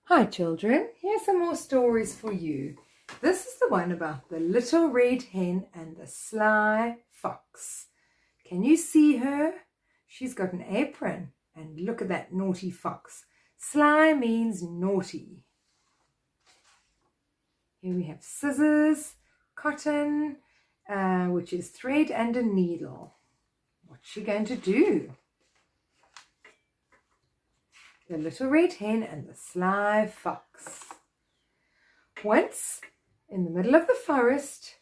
Hi children, here's some more stories for you. This is the one about the little red hen and the sly fox. Can you see her? She's got an apron, and look at that naughty fox. Sly means naughty. Here we have scissors, cotton, which is thread, and a needle. What's she going to do? The little red hen and the sly fox. Once, in the middle of the forest,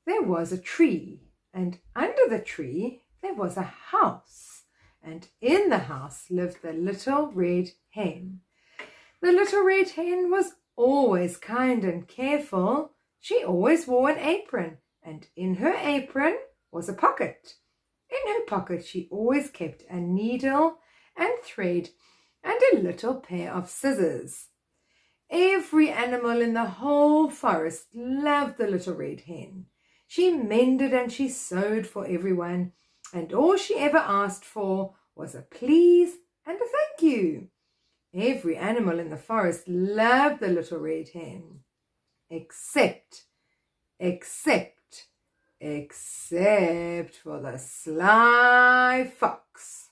there was a tree, and under the tree there was a house, and in the house lived the little red hen. The little red hen was always kind and careful. She always wore an apron, and in her apron was a pocket. In her pocket she always kept a needle and thread and a little pair of scissors. Every animal in the whole forest loved the little red hen. She mended and she sewed for everyone, and all she ever asked for was a please and a thank you. Every animal in the forest loved the little red hen, except for the sly fox.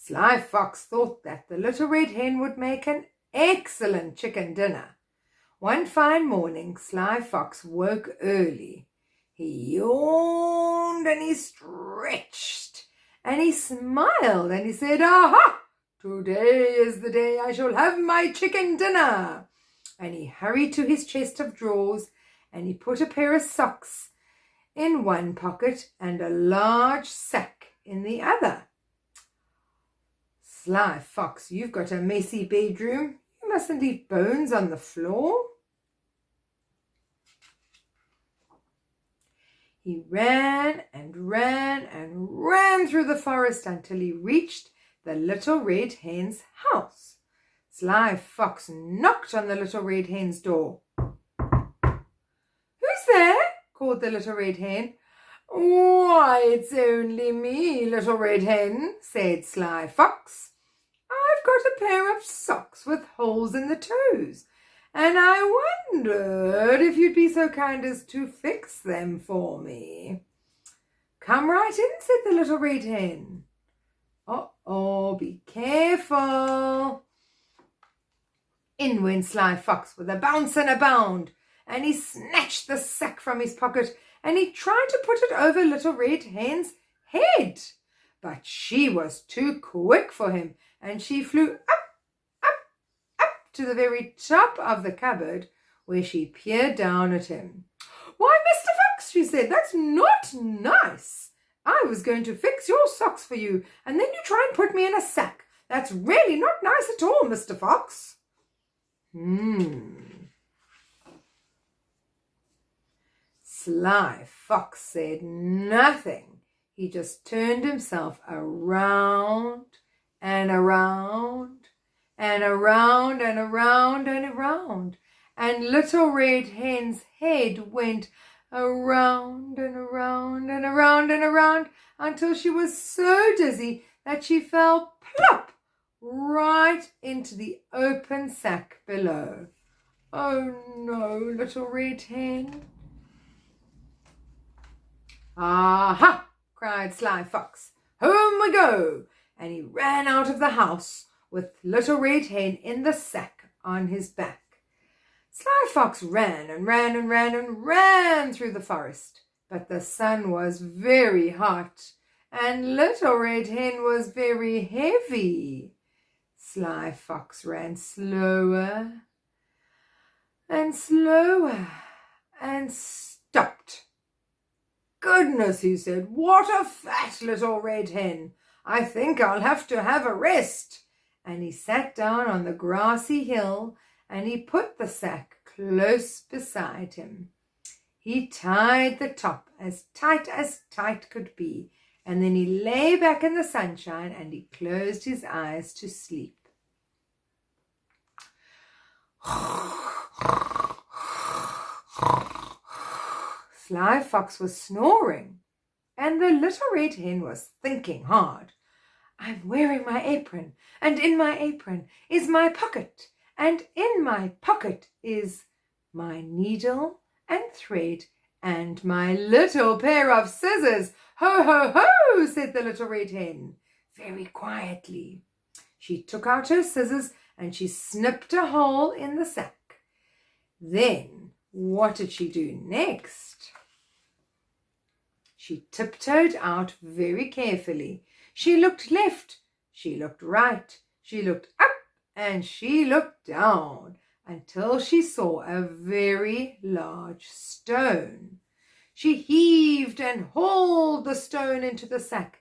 Sly Fox thought that the little red hen would make an excellent chicken dinner. One fine morning, Sly Fox woke early. He yawned and he stretched and he smiled and he said, "Aha! Today is the day I shall have my chicken dinner." And he hurried to his chest of drawers and he put a pair of socks in one pocket and a large sack in the other. "Sly Fox, you've got a messy bedroom. You mustn't leave bones on the floor." He ran and ran and ran through the forest until he reached the little red hen's house. Sly Fox knocked on the little red hen's door. "Who's there?" called the little red hen. "Why, it's only me, little red hen," said Sly Fox. "I've got a pair of socks with holes in the toes, and I wondered if you'd be so kind as to fix them for me." "Come right in," said the little red hen. "Uh-oh, be careful." In went Sly Fox with a bounce and a bound, and he snatched the sack from his pocket and he tried to put it over little red hen's head. But she was too quick for him, and she flew up to the very top of the cupboard, where she peered down at him. "Why, Mr. Fox," she said, "that's not nice. I was going to fix your socks for you, and then you try and put me in a sack. That's really not nice at all, Mr. Fox." Sly Fox said nothing. He just turned himself around and around and around and around and around, and little red hen's head went around and around and around and around until she was so dizzy that she fell plop right into the open sack below. "Oh no, little red hen." "Aha!" cried Sly Fox. "Home we go!" And he ran out of the house with little red hen in the sack on his back. Sly Fox ran and ran and ran and ran through the forest, but the sun was very hot and little red hen was very heavy. Sly Fox ran slower and slower and stopped. "Goodness," he said, "what a fat little red hen. I think I'll have to have a rest." And he sat down on the grassy hill and he put the sack close beside him. He tied the top as tight could be, and then he lay back in the sunshine and he closed his eyes to sleep. Sly Fox was snoring, and the little red hen was thinking hard. I'm wearing my apron, and in my apron is my pocket, and in my pocket is my needle and thread and my little pair of scissors. Ho, ho, ho, said the little red hen, very quietly. She took out her scissors and she snipped a hole in the sack. Then, what did she do next? She tiptoed out very carefully. She looked left, she looked right, she looked up, and she looked down until she saw a very large stone. She heaved and hauled the stone into the sack.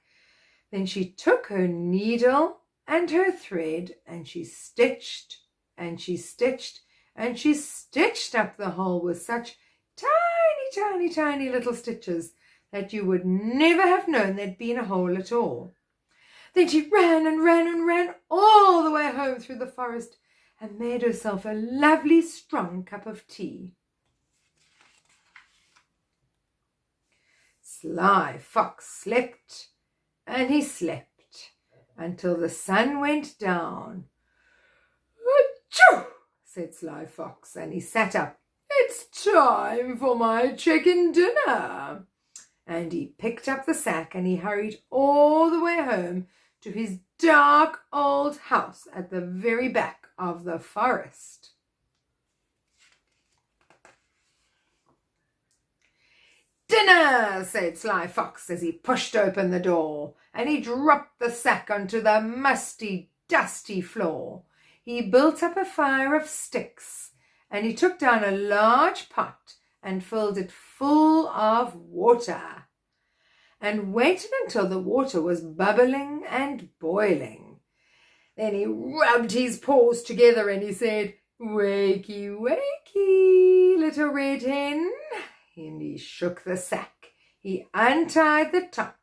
Then she took her needle and her thread and she stitched and she stitched and she stitched up the hole with such tiny, tiny, tiny little stitches that you would never have known there'd been a hole at all. Then she ran and ran and ran all the way home through the forest and made herself a lovely strong cup of tea. Sly Fox slept and he slept until the sun went down. "Achoo!" said Sly Fox, and he sat up. "It's time for my chicken dinner." And he picked up the sack and he hurried all the way home to his dark old house at the very back of the forest. "Dinner!" said Sly Fox as he pushed open the door, and he dropped the sack onto the musty, dusty floor. He built up a fire of sticks, and he took down a large pot and filled it full of water, and waited until the water was bubbling and boiling. Then he rubbed his paws together and he said, "Wakey, wakey, little red hen." And he shook the sack. He untied the top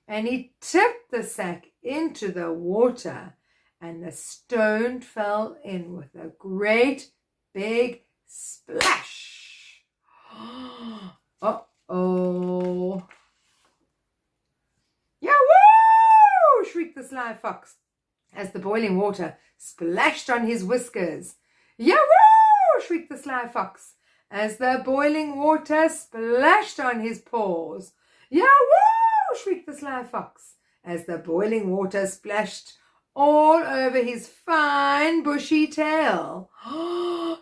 and he tipped the sack into the water, and the stone fell in with a great big splash. Uh-oh. "Yahoo!" shrieked the Sly Fox as the boiling water splashed on his whiskers. "Yahoo!" shrieked the Sly Fox as the boiling water splashed on his paws. "Yahoo!" shrieked the Sly Fox as the boiling water splashed all over his fine bushy tail.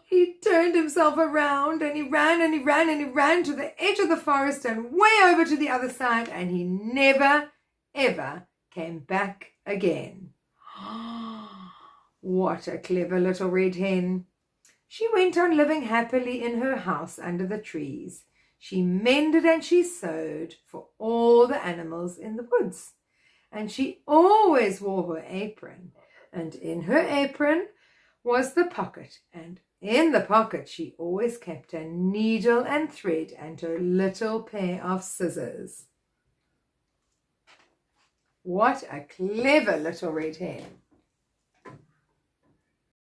He turned himself around and he ran and he ran and he ran to the edge of the forest and way over to the other side, and he never, ever came back again. What a clever little red hen! She went on living happily in her house under the trees. She mended and she sewed for all the animals in the woods. And she always wore her apron. And in her apron was the pocket. And in the pocket she always kept a needle and thread and her little pair of scissors. What a clever little red hen!